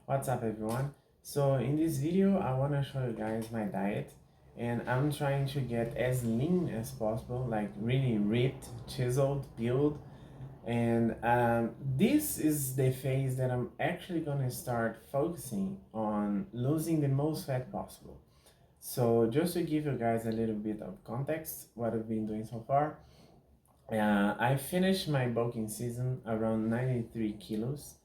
What's up everyone? So in this video I want to show you guys my diet, and I'm trying to get as lean as possible, like really ripped, chiseled, build. And this is the phase that I'm actually going to start focusing on losing the most fat possible. So just to give you guys a little bit of context what I've been doing so far, I finished my bulking season around 93 kilos,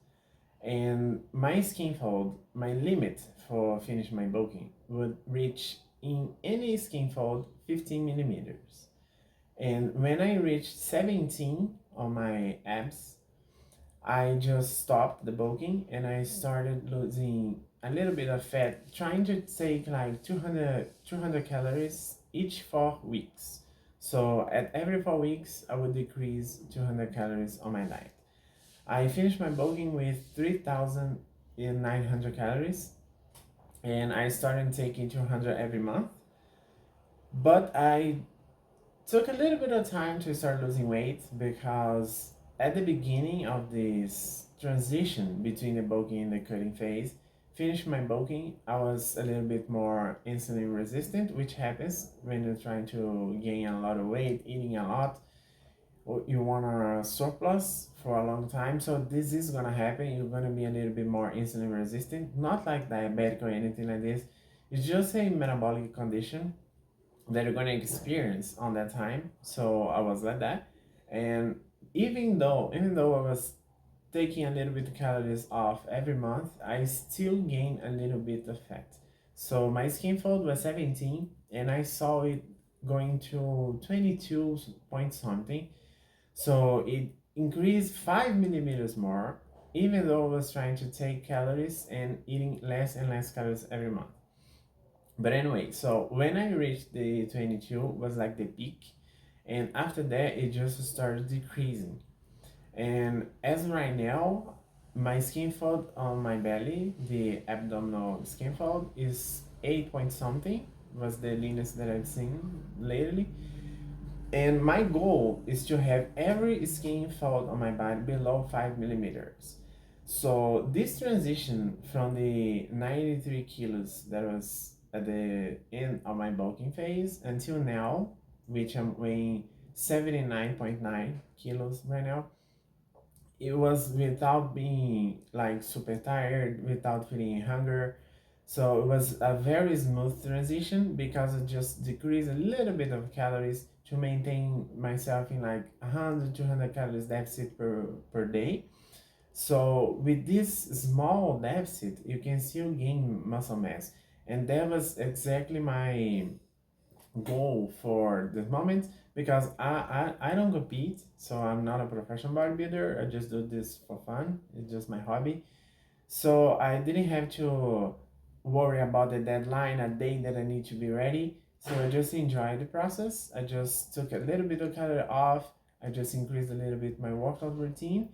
and my skin fold, my limit for finish my bulking would reach in any skin fold 15 millimeters. And when I reached 17 on my abs, I just stopped the bulking and I started losing a little bit of fat, trying to take like 200 calories each 4 weeks. So at every 4 weeks, I would decrease 200 calories on my diet. I finished my bulking with 3,900 calories, and I started taking 200 every month. But I took a little bit of time to start losing weight because at the beginning of this transition between the bulking and the cutting phase, finished my bulking, I was a little bit more insulin resistant, which happens when you're trying to gain a lot of weight, eating a lot, you want a surplus for a long time. So this is gonna happen. You're gonna be a little bit more insulin resistant, not like diabetic or anything like this. It's just a metabolic condition that you're gonna experience on that time. So I was like that, and even though I was taking a little bit of calories off every month, I still gained a little bit of fat. So my skin fold was 17, and I saw it going to 22 point something, so it increased 5 millimeters more, even though I was trying to take calories and eating less and less calories every month. But anyway, so when I reached the 22 was like the peak, and after that it just started decreasing. And as right now, my skin fold on my belly, the abdominal skin fold, is 8 point something, was the leanest that I've seen lately. And my goal is to have every skin fold on my body below 5 millimeters. So this transition from the 93 kilos that was at the end of my bulking phase until now, which I'm weighing 79.9 kilos right now, it was without being like super tired, without feeling hunger. So it was a very smooth transition because I just decreased a little bit of calories to maintain myself in like 100, 200 calories deficit per day. So with this small deficit, you can still gain muscle mass. And that was exactly my goal for this moment, because I don't compete, so I'm not a professional bodybuilder. I just do this for fun. It's just my hobby. So I didn't have to worry about the deadline, a day that I need to be ready. So I just enjoyed the process. I just took a little bit of calorie off. I just increased a little bit my workout routine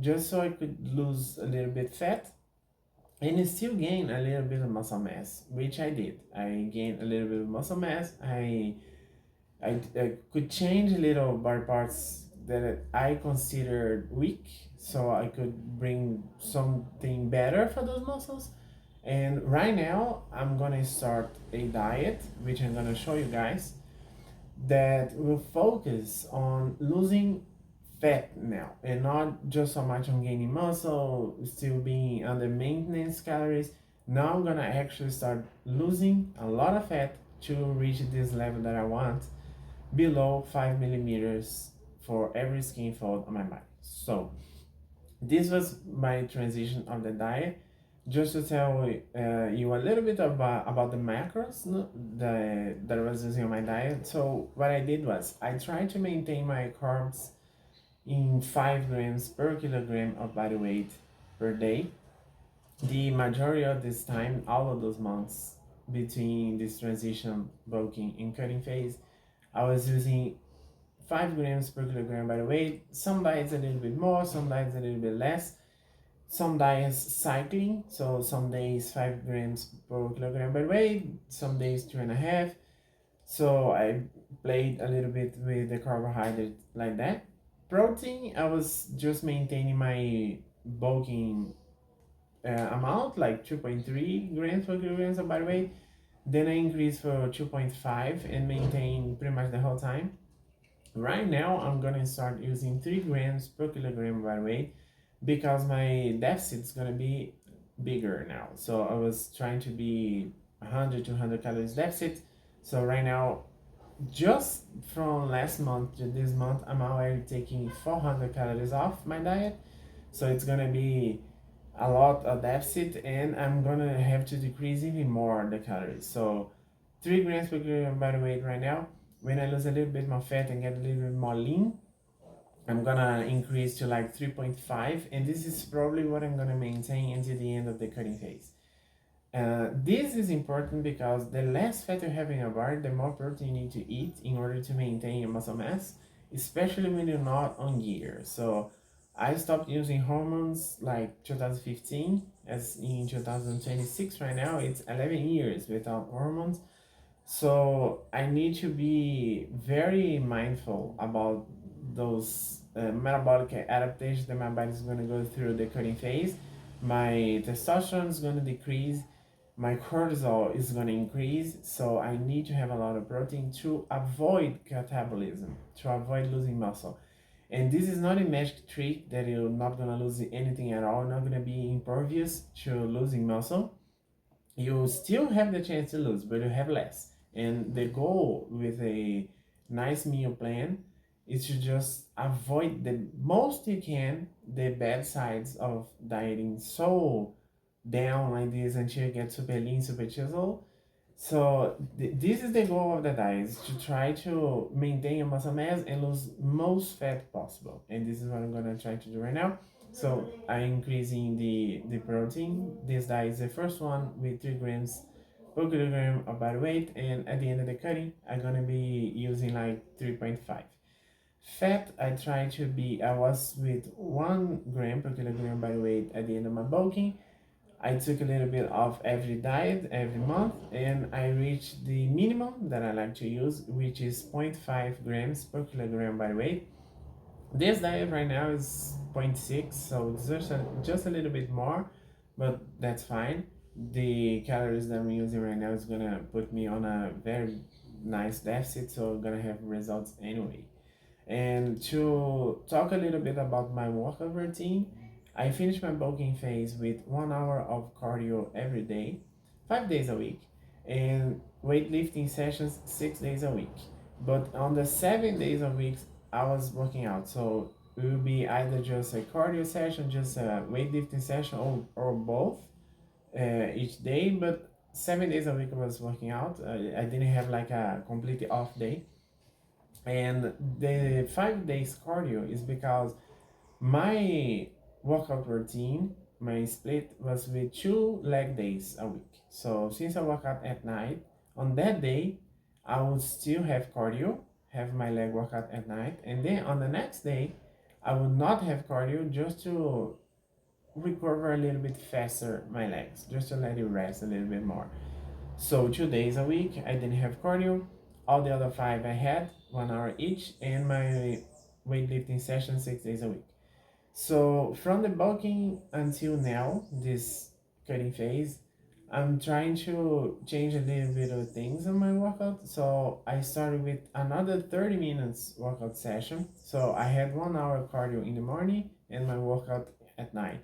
just so I could lose a little bit fat and still gain a little bit of muscle mass, which I did. I gained a little bit of muscle mass. I could change little body parts that I considered weak, so I could bring something better for those muscles. And right now, I'm gonna start a diet, which I'm gonna show you guys, that will focus on losing fat now and not just so much on gaining muscle, still being under maintenance calories. Now I'm gonna actually start losing a lot of fat to reach this level that I want, below 5 millimeters for every skin fold on my body. So this was my transition of the diet. Just to tell you a little bit about the macros, no, that I was using on my diet. So what I did was I tried to maintain my carbs in 5 grams per kilogram of body weight per day. The majority of this time, all of those months between this transition, bulking and cutting phase, I was using 5 grams per kilogram by the weight. Some diets a little bit more, some diets a little bit less. Some diets cycling, so some days 5 grams per kilogram by weight, some days 2.5. So I played a little bit with the carbohydrate like that. Protein, I was just maintaining my bulking amount, like 2.3 grams per kilogram of body weight. Then I increase for 2.5 and maintain pretty much the whole time. Right now, I'm gonna start using 3 grams per kilogram body weight because my deficit is gonna be bigger now. So I was trying to be 100 to 100 calories deficit. So right now, just from last month to this month, I'm already taking 400 calories off my diet. So it's gonna be a lot of deficit, and I'm gonna have to decrease even more the calories. So 3 grams per kilogram body weight right now. When I lose a little bit more fat and get a little bit more lean, I'm gonna increase to like 3.5, and this is probably what I'm gonna maintain until the end of the cutting phase. This is important because the less fat you have in your body, the more protein you need to eat in order to maintain your muscle mass, especially when you're not on gear. So I stopped using hormones like 2015, as in 2026 right now, it's 11 years without hormones. So I need to be very mindful about those metabolic adaptations that my body is going to go through the cutting phase. My testosterone is going to decrease, my cortisol is going to increase, so I need to have a lot of protein to avoid catabolism, to avoid losing muscle. And this is not a magic trick that you're not going to lose anything at all, not going to be impervious to losing muscle. You still have the chance to lose, but you have less. And the goal with a nice meal plan is to just avoid the most you can the bad sides of dieting so down like this until you get super lean, super chisel. So this is the goal of the diet, is to try to maintain your muscle mass and lose most fat possible. And this is what I'm gonna try to do right now. So I'm increasing the protein. This diet is the first one with 3 grams per kilogram of body weight, and at the end of the cutting, I'm gonna be using like 3.5. Fat, I was with 1 gram per kilogram body weight at the end of my bulking. I took a little bit of every diet every month, and I reached the minimum that I like to use, which is 0.5 grams per kilogram body weight. This diet right now is zero point 0.6, so it's just a little bit more, but that's fine. The calories that I'm using right now is gonna put me on a very nice deficit, so I'm gonna have results anyway. And to talk a little bit about my workout routine, I finish my bulking phase with 1 hour of cardio every day, 5 days a week, and weightlifting sessions 6 days a week. But on the 7 days a week, I was working out. So it will be either just a cardio session, just a weightlifting session, or both each day. But 7 days a week I was working out. I didn't have like a completely off day. And the 5 days cardio is because my workout routine, my split was with 2 leg days a week. So since I work out at night, on that day, I would still have cardio, have my leg workout at night, and then on the next day, I would not have cardio just to recover a little bit faster my legs, just to let it rest a little bit more. So 2 days a week, I didn't have cardio. All the other 5 I had, 1 hour each, and my weightlifting session 6 days a week. So from the bulking until now, this cutting phase, I'm trying to change a little bit of things on my workout. So I started with another 30 minutes workout session. So I had 1 hour cardio in the morning and my workout at night.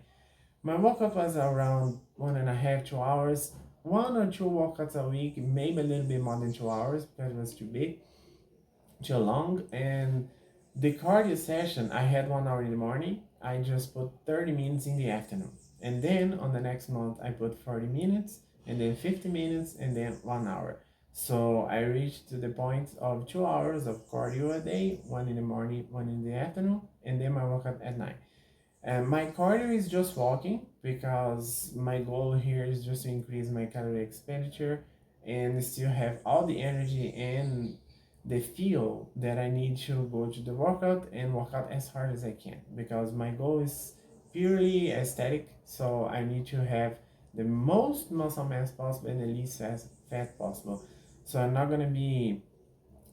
My workout was around 1.5, 2 hours. 1 or 2 workouts a week, maybe a little bit more than 2 hours because it was too big, too long. And the cardio session, I had 1 hour in the morning. I just put 30 minutes in the afternoon. And then on the next month, I put 40 minutes, and then 50 minutes, and then 1 hour. So I reached to the point of 2 hours of cardio a day, one in the morning, one in the afternoon, and then my workout at night. And my cardio is just walking because my goal here is just to increase my calorie expenditure and still have all the energy and the feel that I need to go to the workout and work out as hard as I can, because my goal is purely aesthetic. So I need to have the most muscle mass possible and the least fat possible. So I'm not going to be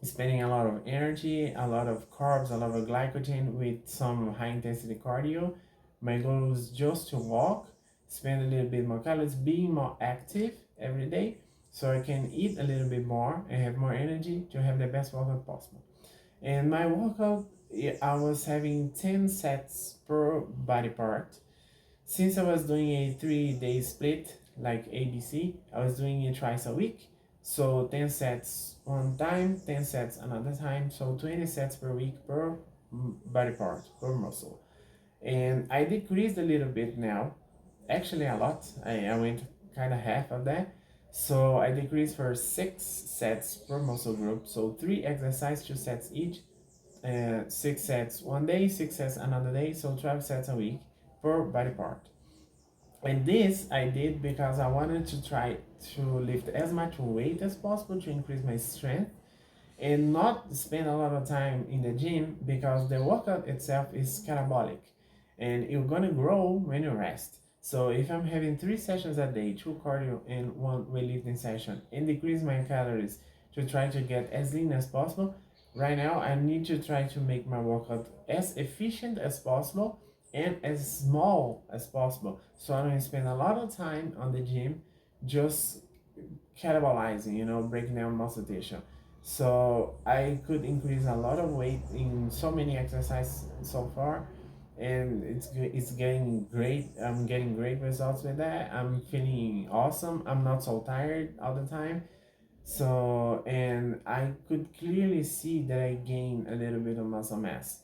spending a lot of energy, a lot of carbs, a lot of glycogen with some high intensity cardio. My goal is just to walk spend a little bit more calories, being more active every day, so I can eat a little bit more and have more energy to have the best workout possible. And my workout, I was having 10 sets per body part. Since I was doing a 3 day split, like ABC, I was doing it twice a week. So 10 sets one time, 10 sets another time. So 20 sets per week per body part, per muscle. And I decreased a little bit now, actually a lot. I went kind of half of that. So I decreased for 6 sets per muscle group. So 3 exercise, 2 sets each. 6 sets one day, 6 sets another day. So 12 sets a week per body part. And this I did because I wanted to try to lift as much weight as possible to increase my strength and not spend a lot of time in the gym because the workout itself is catabolic and you're gonna grow when you rest. So if I'm having 3 sessions a day, 2 cardio and 1 weightlifting session, and decrease my calories to try to get as lean as possible, right now I need to try to make my workout as efficient as possible and as small as possible. So I don't spend a lot of time on the gym just catabolizing, breaking down muscle tissue. So I could increase a lot of weight in so many exercises so far, and it's getting great. I'm getting great results with that. I'm feeling awesome. I'm not so tired all the time. So and I could clearly see that I gained a little bit of muscle mass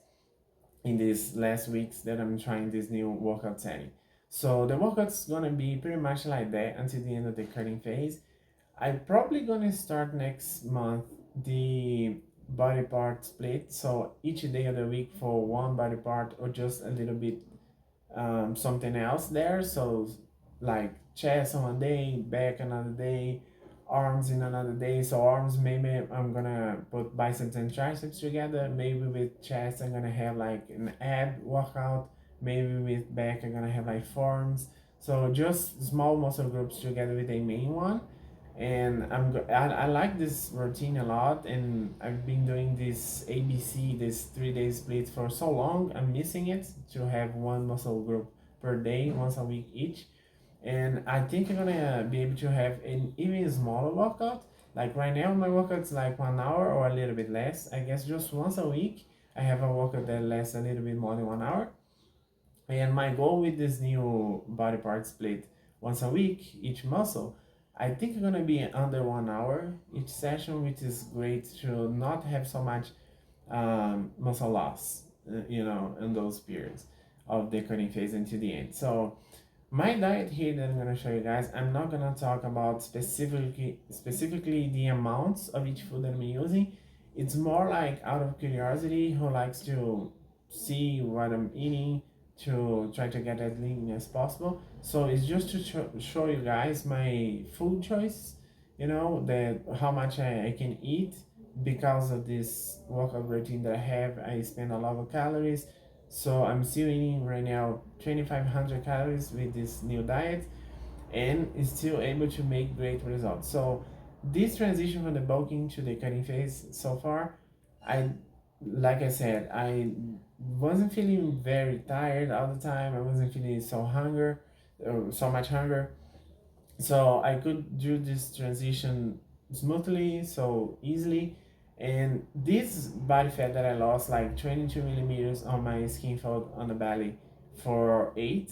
in these last weeks that I'm trying this new workout setting. So the workout's gonna be pretty much like that until the end of the cutting phase. I'm probably gonna start next month the body part split. So each day of the week for one body part or just a little bit something else there. So like chest on one day, back another day, arms in another day. So arms, maybe I'm gonna put biceps and triceps together. Maybe with chest I'm gonna have like an ab workout. Maybe with back I'm gonna have like forearms. So just small muscle groups together with a main one. And I like this routine a lot, and I've been doing this ABC, this 3 day split for so long. I'm missing it to have one muscle group per day, once a week each. And I think I'm gonna be able to have an even smaller workout. Like right now, my workout's like 1 hour or a little bit less. I guess just once a week, I have a workout that lasts a little bit more than 1 hour. And my goal with this new body part split once a week, each muscle, I think it's gonna be under 1 hour each session, which is great to not have so much muscle loss, in those periods of the cutting phase until the end. So my diet here that I'm gonna show you guys, I'm not gonna talk about specifically the amounts of each food that I'm using. It's more like out of curiosity, who likes to see what I'm eating to try to get as lean as possible. So it's just to show you guys my food choice, that how much I can eat because of this workout routine that I have. I spend a lot of calories, so I'm still eating right now 2,500 calories with this new diet and is still able to make great results. So this transition from the bulking to the cutting phase so far, I like I said, I wasn't feeling very tired all the time. I wasn't feeling so much hunger. So I could do this transition smoothly, so easily. And this body fat that I lost, like 22 millimeters on my skin fold on the belly for 8,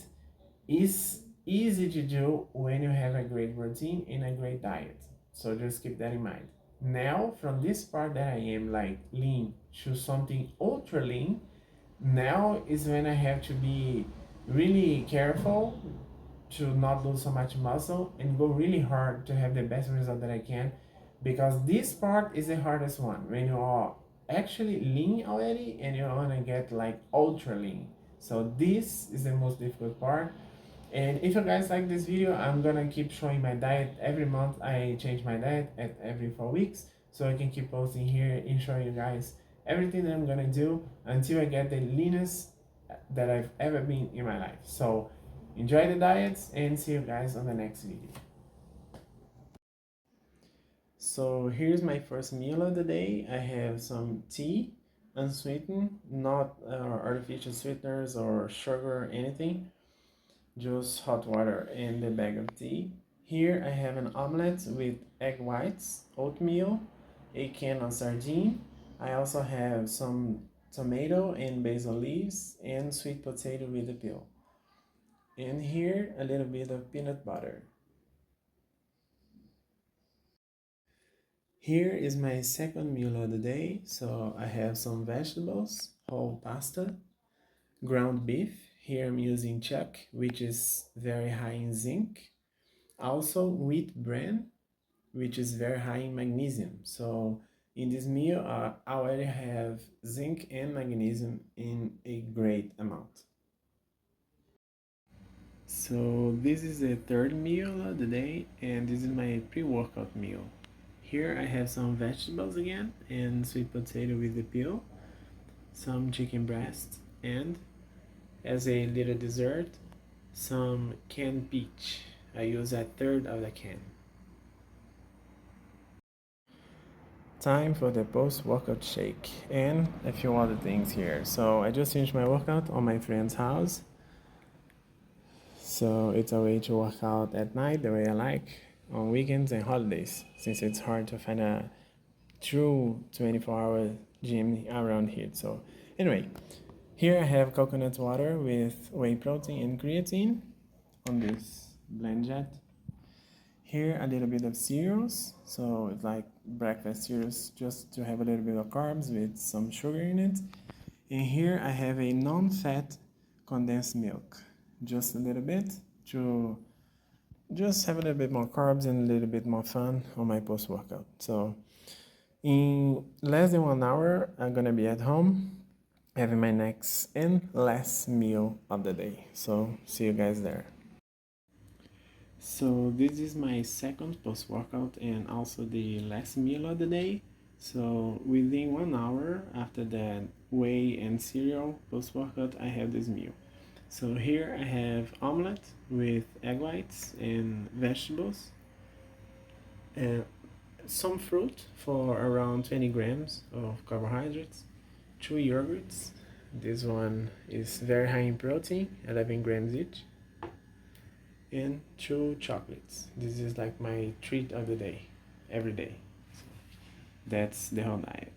is easy to do when you have a great routine and a great diet. So just keep that in mind. Now, from this part that I am like lean to something ultra lean, now is when I have to be really careful to not lose so much muscle and go really hard to have the best result that I can, because this part is the hardest one when you are actually lean already and you want to get like ultra lean. So this is the most difficult part. And if you guys like this video, I'm gonna keep showing my diet every month. I change my diet at every 4 weeks, so I can keep posting here and showing you guys everything that I'm gonna do until I get the leanest that I've ever been in my life. So enjoy the diets and see you guys on the next video. So here's my first meal of the day. I have some tea, unsweetened, not artificial sweeteners or sugar or anything. just hot water and a bag of tea. Here I have an omelette with egg whites, oatmeal, a can of sardine. I also have some tomato and basil leaves and sweet potato with a peel. And here a little bit of peanut butter. Here is my second meal of the day. So I have some vegetables, whole pasta, ground beef. Here I'm using chuck, which is very high in zinc. Also wheat bran, which is very high in magnesium. So in this meal, I already have zinc and magnesium in a great amount. So this is the third meal of the day, and this is my pre-workout meal. Here I have some vegetables again, and sweet potato with the peel, some chicken breast, and as a little dessert, some canned peach. I use a third of the can. Time for the post-workout shake and a few other things here. So I just finished my workout on my friend's house. So it's a way to work out at night the way I like on weekends and holidays, since it's hard to find a true 24-hour gym around here. So anyway, here I have coconut water with whey protein and creatine on this blend jet. Here a little bit of cereals, so it's like breakfast cereals just to have a little bit of carbs with some sugar in it. And here I have a non-fat condensed milk, just a little bit to just have a little bit more carbs and a little bit more fun on my post-workout. So in less than 1 hour, I'm gonna be at home having my next and last meal of the day. So see you guys there. So this is my second post-workout and also the last meal of the day. So within 1 hour after that whey and cereal post-workout, I have this meal. So here I have omelette with egg whites and vegetables, and some fruit for around 20 grams of carbohydrates, 2 yogurts. This one is very high in protein, 11 grams each, and 2 chocolates. This is like my treat of the day, every day. So that's the whole diet.